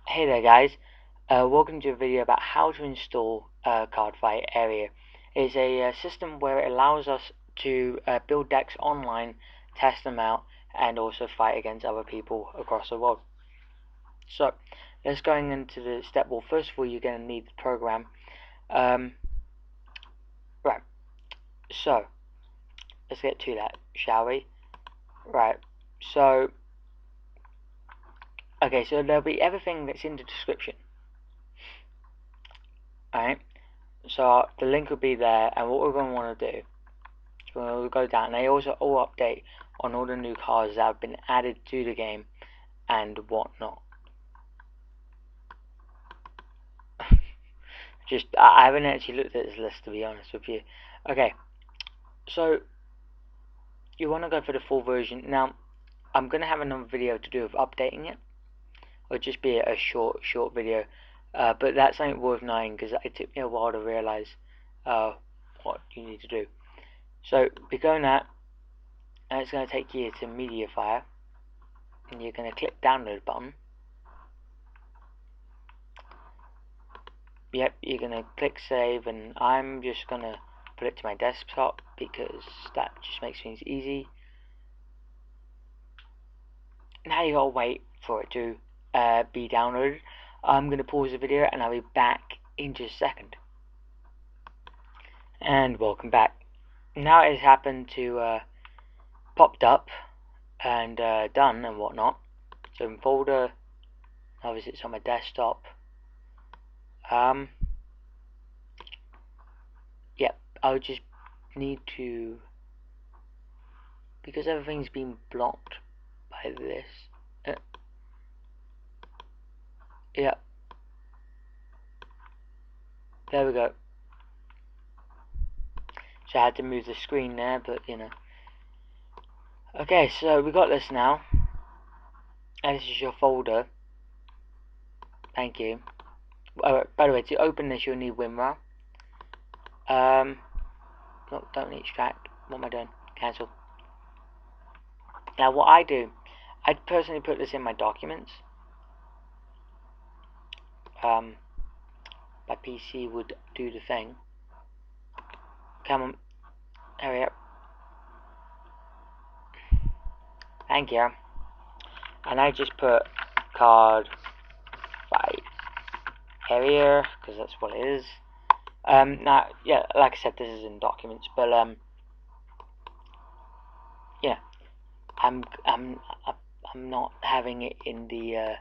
Hey there guys, welcome to a video about how to install Cardfight Area. It's a system where it allows us to build decks online, test them out, and also fight against other people across the world. So, let's go into the step. Well, first of all, you're going to need the program. Right, so, let's get to that, shall we? Right, so, okay, so there'll be everything that's in the description. Alright, so the link will be there, and what we're going to want to do is we'll go down. They also all update on all the new cards that have been added to the game and whatnot. I haven't actually looked at this list, to be honest with you. Okay, so you want to go for the full version. Now, I'm going to have another video to do of updating it, or just be a short video. But that's something worth knowing because it took me a while to realize what you need to do. So we go in that, and it's going to take you to MediaFire, and you're going to click download button. Yep, you're going to click save, and I'm just going to put it to my desktop because that just makes things easy. Now you gotta wait for it to be downloaded. I'm going to pause the video and I'll be back in just a second. And welcome back. Now it has happened to popped up and done and whatnot. So in folder, obviously it's on my desktop. Yep, I'll just need to, because everything's been blocked by this. Yep. There we go. So I had to move the screen there, but you know. Okay, so we got this now. And this is your folder. Thank you. Oh, by the way, to open this you'll need WinRAR. No, don't need extract. What am I doing? Cancel. Now what I do, I'd personally put this in my documents. My PC would do the thing. Come on, hurry up. Thank you. And I just put Cardfight Area because that's what it is. Now, yeah, like I said, this is in documents, but yeah, I'm not having it in the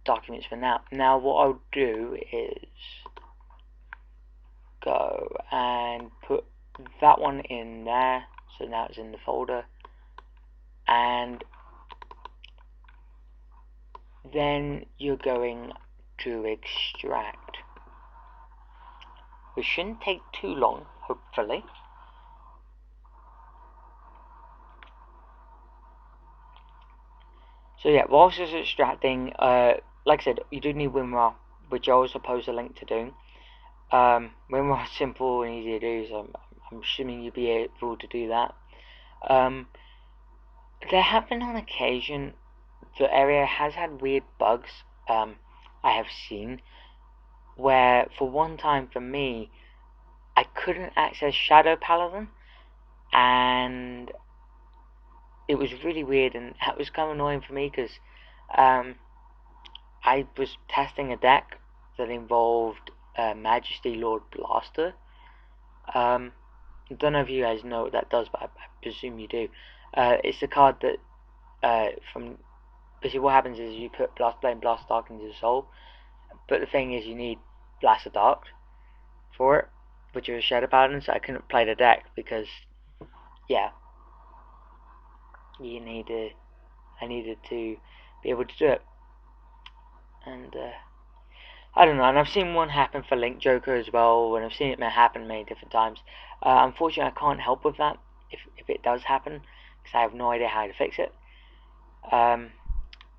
documents for now. Now, what I'll do is go and put that one in there. So now it's in the folder, and then you're going to extract, which shouldn't take too long, hopefully. So yeah, whilst it's extracting, like I said, you do need WinRAR, which I also post a link to do. WinRAR is simple and easy to do, so I'm assuming you'll be able to do that. There have been on occasion, the area has had weird bugs, I have seen, where for one time for me, I couldn't access Shadow Paladin, and it was really weird, and that was kind of annoying for me, because I was testing a deck that involved Majesty Lord Blaster. I don't know if you guys know what that does, but I presume you do. It's the card that, from basically what happens is you put Blast Blade and Blast Dark into the soul, but the thing is you need Blast Dark for it, which is a Shadow Paladin, so I couldn't play the deck because, yeah, I needed to be able to do it. And I don't know, and I've seen one happen for Link Joker as well, and I've seen it happen many different times. Unfortunately, I can't help with that if it does happen, because I have no idea how to fix it. I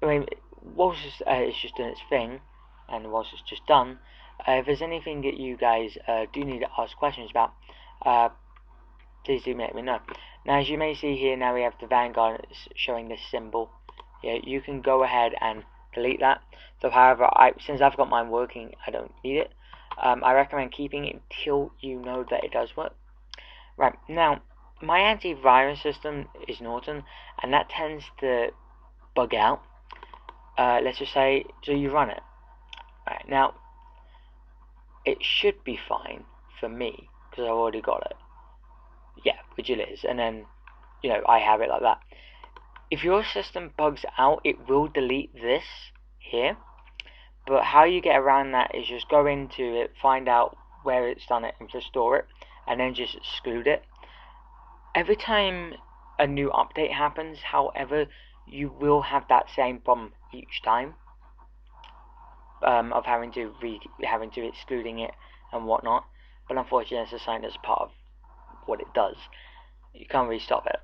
mean, whilst it's just doing its thing, and whilst it's just done, if there's anything that you guys do need to ask questions about, please do let me know. Now, as you may see here, now we have the Vanguard showing this symbol yeah, you can go ahead and delete that. So however, since I've got mine working, I don't need it. I recommend keeping it until you know that it does work. Right, now, my antivirus system is Norton, and that tends to bug out. Let's just say, so you run it. Right, now, it should be fine for me, because I've already got it. Yeah, which it is, and then, you know, I have it like that. If your system bugs out, it will delete this here, but how you get around that is just go into it, find out where it's done it, and restore it, and then just exclude it. Every time a new update happens, however, you will have that same problem each time, of having to excluding it and whatnot. But unfortunately, it's a sign that's part of what it does. You can't really stop it.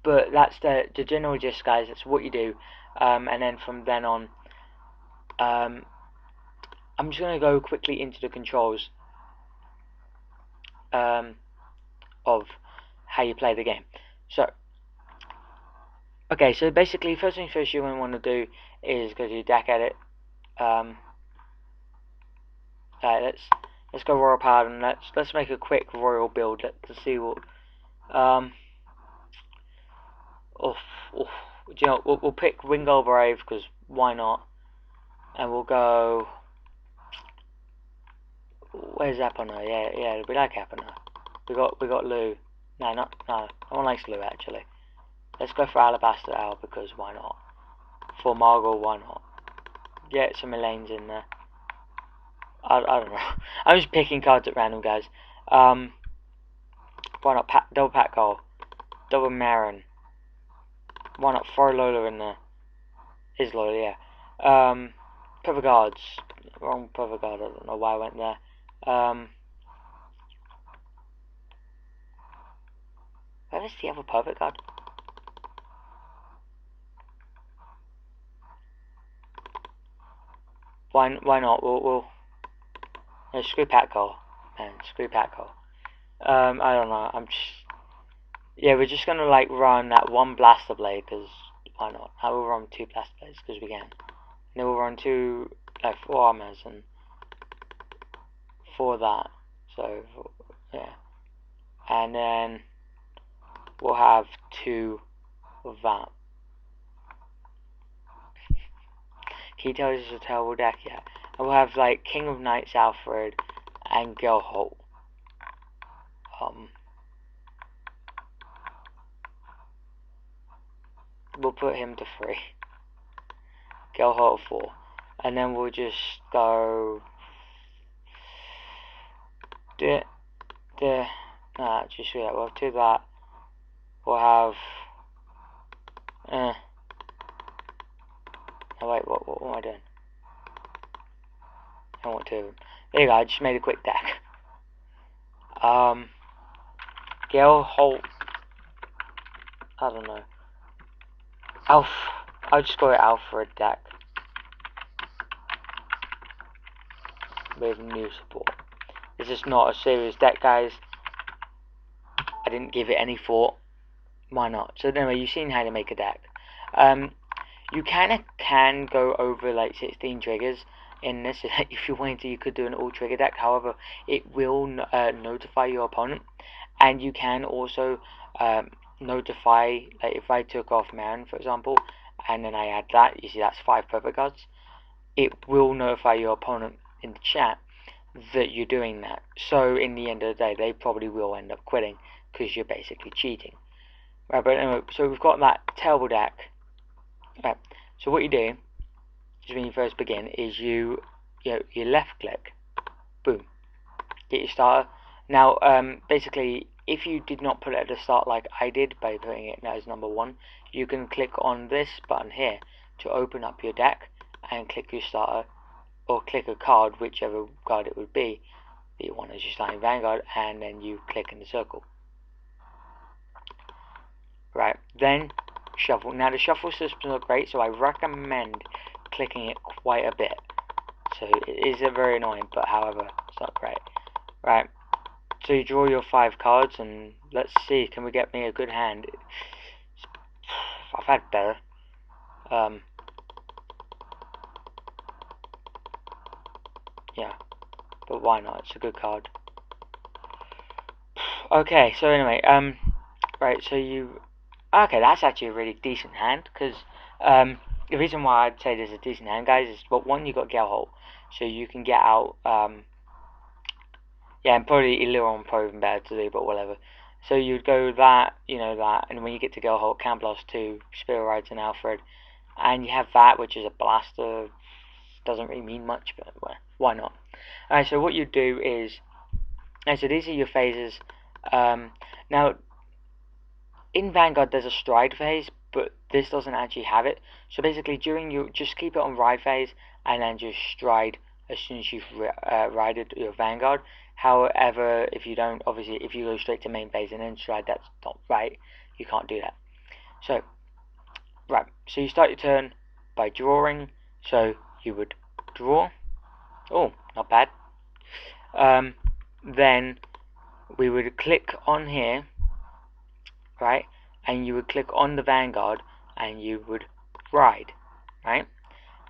But that's the general gist, guys. That's what you do, and then from then on, I'm just going to go quickly into the controls of how you play the game. So, okay, so basically, first things first, you want to do is go to your deck edit. Let's go royal power, and let's make a quick royal build. Let's see what. You know, we'll pick Wingull Brave because why not? And we'll go. Where's Epona? Yeah, we like Epona. We got Lou. No. No one likes Lou actually. Let's go for Alabaster Owl because why not? For Margot, why not? Get some Elaine's in there. I don't know. I'm just picking cards at random, guys. Why not double Pat Goal, double Marin? Why not throw Lola in there? Is Lola, yeah. Purple cards. Wrong purple card. I don't know why I went there. Where is the other perfect card? Why not? We'll no, screw Patco, man. Screw Patco. I don't know. Yeah, we're just gonna like run that one Blaster Blade because why not? I will run 2 Blaster Blades because we can. And then we'll run 4 armors and 4 that. So yeah, and then we'll have 2 of that. Can you tell this is a terrible deck yet? And we'll have like King of Knights Alfred and Gelholt. We'll put him to 3. Gelholt 4. And then we'll just go just yeah, we'll do that. We'll have oh wait, what am I doing? I want 2 of them. There you go, I just made a quick deck. Gelholt, I don't know. I'll just call it Alfred deck. With new support. This is not a serious deck, guys. I didn't give it any thought. Why not? So anyway, you've seen how to make a deck. You can go over like 16 triggers in this. If you wanted to, you could do an all trigger deck. However, it will notify your opponent, and you can also notify, like if I took off Marin, for example, and then I add that, you see that's 5 perfect cards. It will notify your opponent in the chat that you're doing that. So in the end of the day, they probably will end up quitting because you're basically cheating. Right, but anyway, so we've got that terrible deck. Right, so what you do is when you first begin is you left click, boom, get your starter. Now, basically, if you did not put it at the start like I did by putting it as number 1, you can click on this button here to open up your deck and click your starter, or click a card, whichever card it would be that you want as your starting Vanguard, and then you click in the circle. Right, then shuffle. Now the shuffle systems are great, so I recommend clicking it quite a bit. So it is very annoying, but however, it's not great. Right, so you draw your 5 cards, and let's see, can we get me a good hand? I've had better. Yeah, but why not? It's a good card. Okay, so anyway, right, so you, okay, that's actually a really decent hand, because, the reason why I'd say this is a decent hand, guys, is, well, one, you got Gelholt, so you can get out, yeah, and probably Illiron probably even better to do, but whatever. So you'd go that, that, and when you get to Gelholt, Count Blast 2, Spear Rides and Alfred, and you have that, which is a blaster, doesn't really mean much, but well, why not? Alright, so what you do is, so these are your phases. Now, in Vanguard there's a stride phase, but this doesn't actually have it. So basically, during your, just keep it on ride phase, and then just stride as soon as you've rided your Vanguard. However, if you don't, obviously, if you go straight to main phase and then stride, that's not right. You can't do that. So, right, so you start your turn by drawing. So you would draw. Oh, not bad. Then we would click on here, right, and you would click on the Vanguard, and you would ride, right.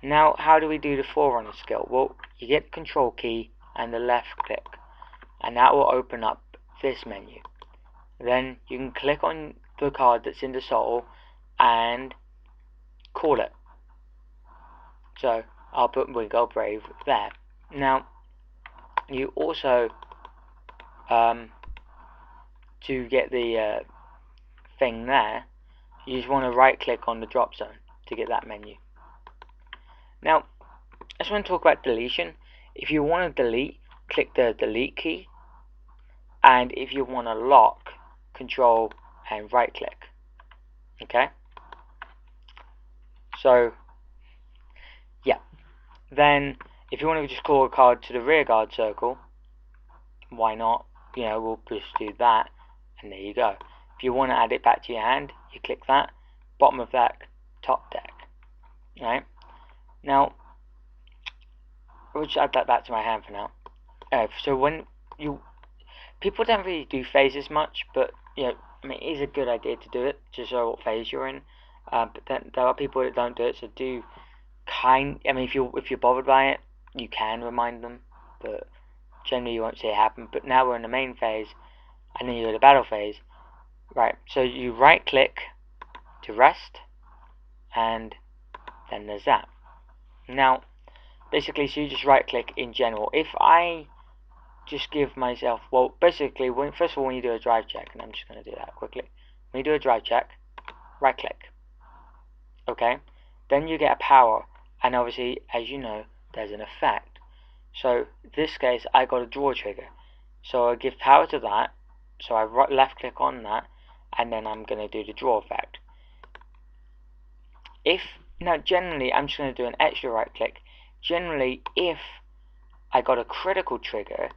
Now, how do we do the Forerunner skill? Well, you get the control key and the left click, and that will open up this menu. Then you can click on the card that's in the soul and call it. So I'll put Wingo Brave there. Now, you also, to get the thing there, you just want to right click on the drop zone to get that menu. Now, I just want to talk about deletion. If you want to delete, click the delete key, and if you want to lock, control and right click. Okay, so yeah, then if you want to just call a card to the rear guard circle, why not? We'll just do that, and there you go. If you want to add it back to your hand, you click that, bottom of deck, top deck. Right, now we'll just add that back to my hand for now. So when people don't really do phases much, but I mean, it is a good idea to do it, just so what phase you're in. But then there are people that don't do it, so do I mean, if you're bothered by it, you can remind them, but generally you won't see it happen. But now we're in the main phase, and then you're in the battle phase, right? So you right click to rest, and then there's that. Now, basically, so you just right click in general. If I just give myself, well, basically, first of all, when you do a drive check, and I'm just going to do that quickly. When you do a drive check, right click. Okay, then you get a power, and obviously, as you know, there's an effect. So in this case, I got a draw trigger, so I give power to that. So I left click on that, and then I'm going to do the draw effect. Now generally, I'm just going to do an extra right click. Generally, if I got a critical trigger,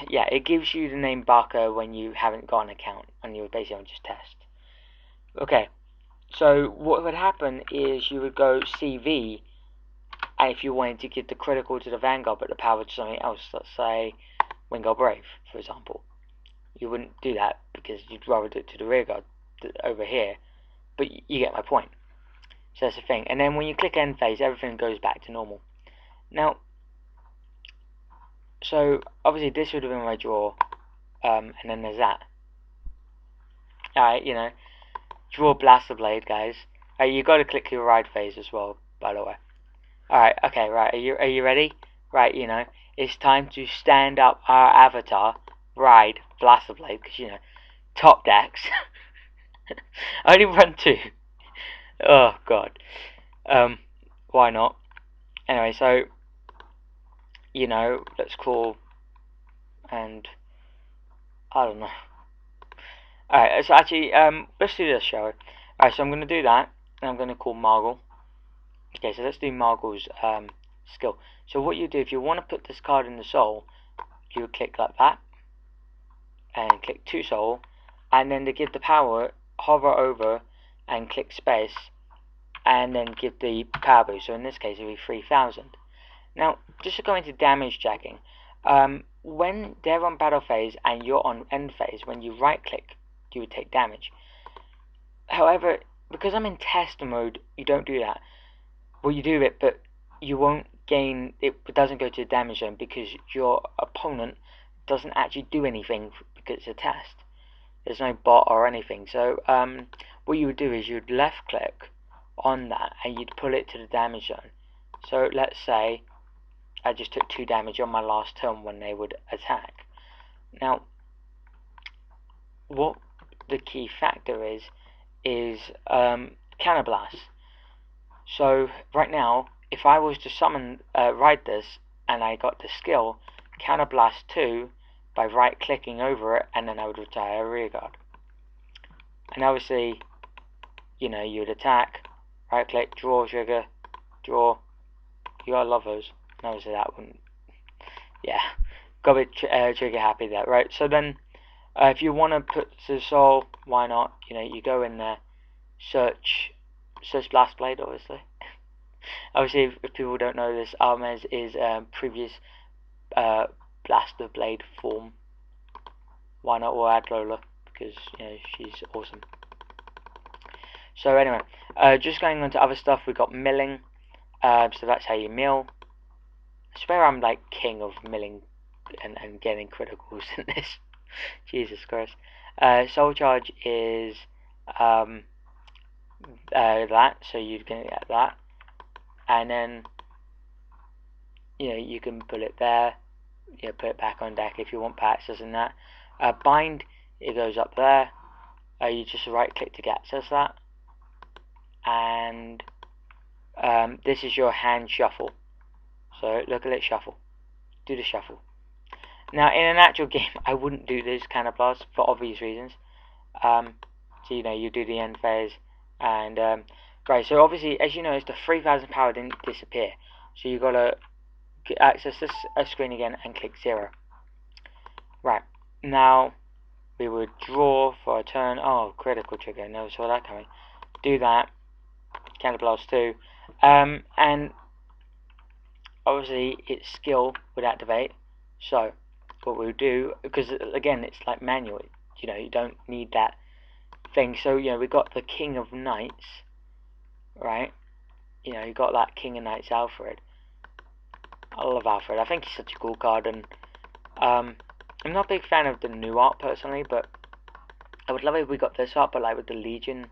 yeah, it gives you the name Barker when you haven't got an account and you're basically on just test. Okay, so what would happen is you would go CV, and if you wanted to give the critical to the Vanguard but the power to something else, let's say Wingo Brave, for example, you wouldn't do that because you'd rather do it to the rear guard over here, but you get my point. So that's the thing. And then when you click end phase, everything goes back to normal. Now, so obviously this would have been my draw, and then there's that. Alright, draw Blaster Blade, guys. You got to click your ride phase as well, by the way. Alright, okay, right. Are you ready? Right, it's time to stand up our avatar, ride Blaster Blade, because top decks. I only run 2. Oh god. Why not? Anyway, so let's call, and I don't know. Alright, so actually, let's do this, shall we? Alright, so I'm gonna do that, and I'm gonna call Margle. Okay, so let's do Margle's skill. So what you do, if you want to put this card in the soul, you would click like that, and click to soul, and then to give the power, hover over and click space, and then give the power boost. So in this case, it would be 3000. Now, just to go into damage checking, when they're on battle phase and you're on end phase, when you right click, you would take damage. However, because I'm in test mode, you don't do that. Well, you do it, but you won't gain, it doesn't go to the damage zone because your opponent doesn't actually do anything because it's a test. There's no bot or anything. So what you would do is you'd left click on that and you'd pull it to the damage zone. So let's say I just took 2 damage on my last turn when they would attack. Now, what the key factor is Counterblast. So right now, if I was to summon ride this and I got the skill Counterblast 2 by right clicking over it, and then I would retire a rearguard. And obviously, you know, you would attack, right click, draw trigger, draw. You gotta love those. And obviously that wouldn't. Yeah, got a bit trigger happy there, right? So then, if you want to put the soul, why not? You know, you go in there, search Blast Blade, obviously. Obviously, if people don't know this, Armez is previous Blaster Blade form. Why not? We'll add Lola because you know she's awesome. So anyway, just going on to other stuff, we got milling. So that's how you mill. I swear I'm like king of milling and getting criticals in this. Jesus Christ. Soul Charge is that, so you're gonna get that, and then you know you can put it there. You know, put it back on deck if you want access and that. Bind, it goes up there. You just right click to get access that, and this is your hand shuffle. So look at it shuffle. Do the shuffle. Now in an actual game, I wouldn't do this kind of blast for obvious reasons. So you know you do the end phase, and right. So obviously, as you know, the 3000 power didn't disappear. So you gotta access this screen again and click 0. Right, now we would draw for a turn. Oh, critical trigger, never saw that coming. Do that, Counterblast 2, and obviously its skill would activate. So what we would do, because again it's like manual, you know, you don't need that thing. So you know, we got the King of Knights, right? You know, you got that King of Knights Alfred. I love Alfred. I think he's such a cool card, and I'm not a big fan of the new art personally, but I would love it if we got this art, but like with the Legion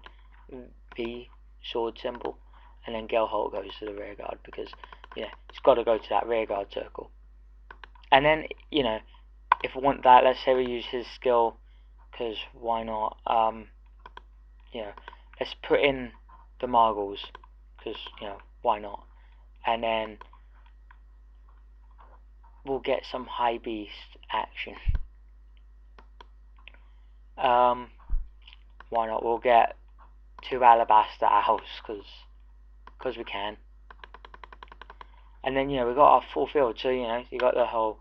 V sword symbol, and then Gelholt goes to the rear guard because yeah, it's got to go to that rear guard circle. And then you know, if we want that, let's say we use his skill, because why not? You know, let's put in the Margles, because you know, why not? And then we'll get some high beast action. Why not? We'll get 2 alabaster owls because we can. And then you know we got our full field, so you know you got the whole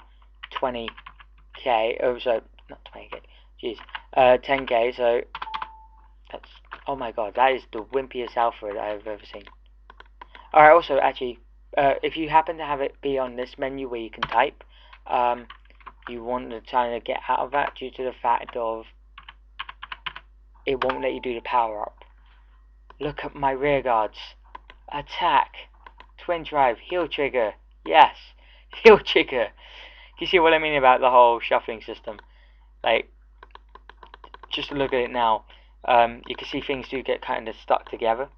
20k. Oh, so not 20k. Jeez, 10k. So that's, oh my god, that is the wimpiest Alfred I've ever seen. Alright, also actually, if you happen to have it be on this menu where you can type, you want to try to get out of that due to the fact of it won't let you do the power up. Look at my rear guards. Attack. Twin drive. Heal trigger. Yes. Heal trigger. You see what I mean about the whole shuffling system? Like, just look at it now. You can see things do get kind of stuck together,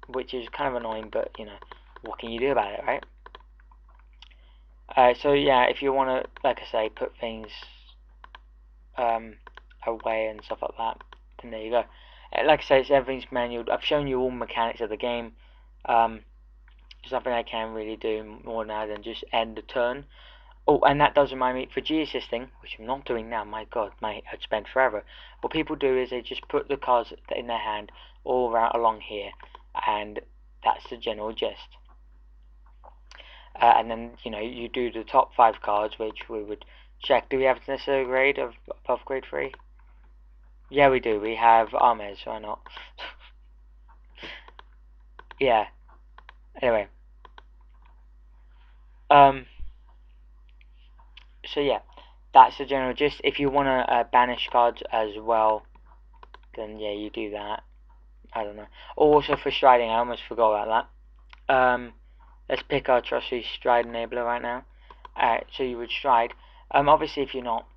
which is kind of annoying, but you know, what can you do about it, right? So yeah, if you want to, like I say, put things away and stuff like that, then there you go. Like I say, it's everything's manual. I've shown you all mechanics of the game. There's nothing I can really do more now than just end the turn. Oh, and that does remind me, for G-assisting, which I'm not doing now, my god, I'd spend forever. What people do is they just put the cards in their hand all around along here, and that's the general gist. And then, you know, you do the top 5 cards, which we would check. Do we have a necessary grade of above grade 3? Yeah, we do. We have Armez, why not? Yeah. Anyway. So yeah, that's the general gist. If you want to banish cards as well, then yeah, you do that. I don't know. Also for striding, I almost forgot about that. Let's pick our trusty stride enabler right now. Alright, so you would stride. Obviously if you're not,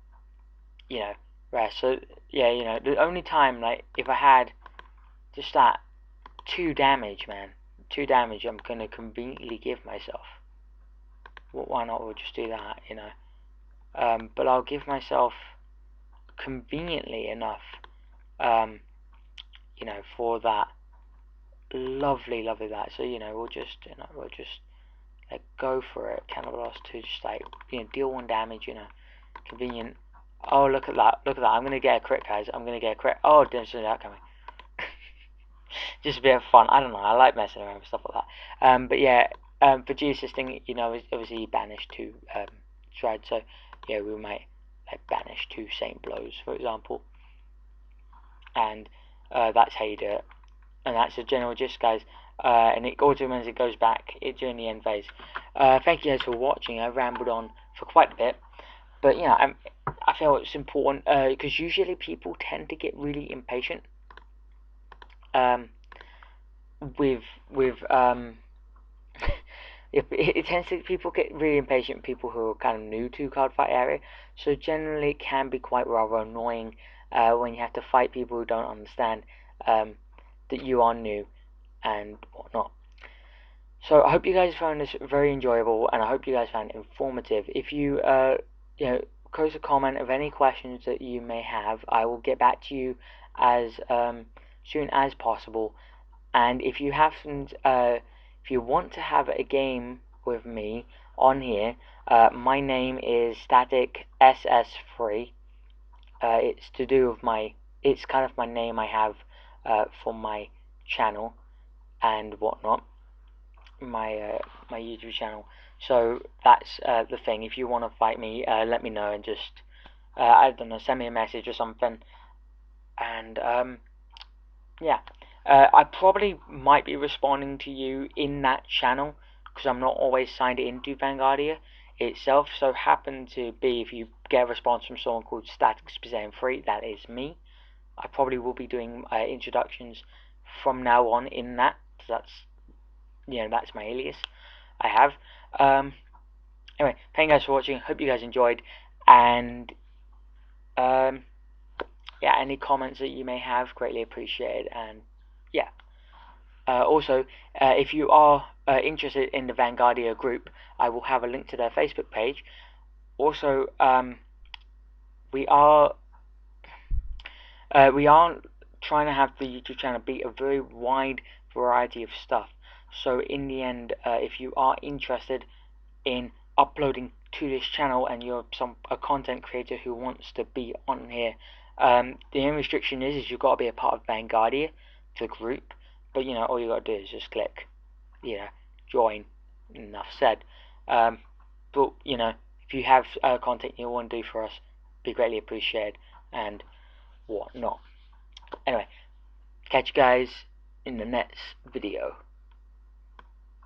you know, rest. So yeah, you know, the only time, like, if I had just that 2 damage, man, 2 damage, I'm gonna conveniently give myself. Well, why not? We'll just do that, you know. But I'll give myself conveniently enough, you know, for that lovely that. So you know, we'll just like go for it. Cannot loss to just like, you know, deal 1 damage. You know, convenient. Oh, look at that! Look at that! I'm gonna get a crit, guys. I'm gonna get a crit. Oh, didn't see that coming. Just a bit of fun. I don't know. I like messing around with stuff like that. But yeah, for G assisting, you know, obviously banished to stride. So yeah, we might like banish 2 Saint blows, for example, and that's how you do it. And that's the general gist, guys. And it automatically goes back during the end phase. Thank you guys for watching. I rambled on for quite a bit, but yeah, I feel it's important because usually people tend to get really impatient with it tends to, people get really impatient, people who are kind of new to Cardfight area. So generally, it can be quite rather annoying when you have to fight people who don't understand that you are new and whatnot. So I hope you guys found this very enjoyable, and I hope you guys found it informative. If you you know, post a comment of any questions that you may have, I will get back to you as soon as possible. And if you haven't, if you want to have a game with me on here, my name is Static SS3. It's to do with it's kind of my name I have for my channel and whatnot, my YouTube channel. So that's the thing. If you want to fight me, let me know and just I don't know, send me a message or something. And yeah, I probably might be responding to you in that channel because I'm not always signed into Vanguardia itself. So happen to be, if you get a response from someone called Static3, that is me. I probably will be doing introductions from now on in that. That's, you know, that's my alias I have. Anyway, thank you guys for watching. Hope you guys enjoyed, and yeah, any comments that you may have, greatly appreciated. And yeah, also, if you are interested in the Vanguardia group, I will have a link to their Facebook page. Also, we are trying to have the YouTube channel be a very wide variety of stuff. So in the end, if you are interested in uploading to this channel and you're a content creator who wants to be on here, the only restriction is you've got to be a part of Vanguardia, the group. But you know, all you got to do is just click, you know, join. Enough said. But you know, if you have content you want to do for us, be greatly appreciated and whatnot. Anyway, catch you guys in the next video.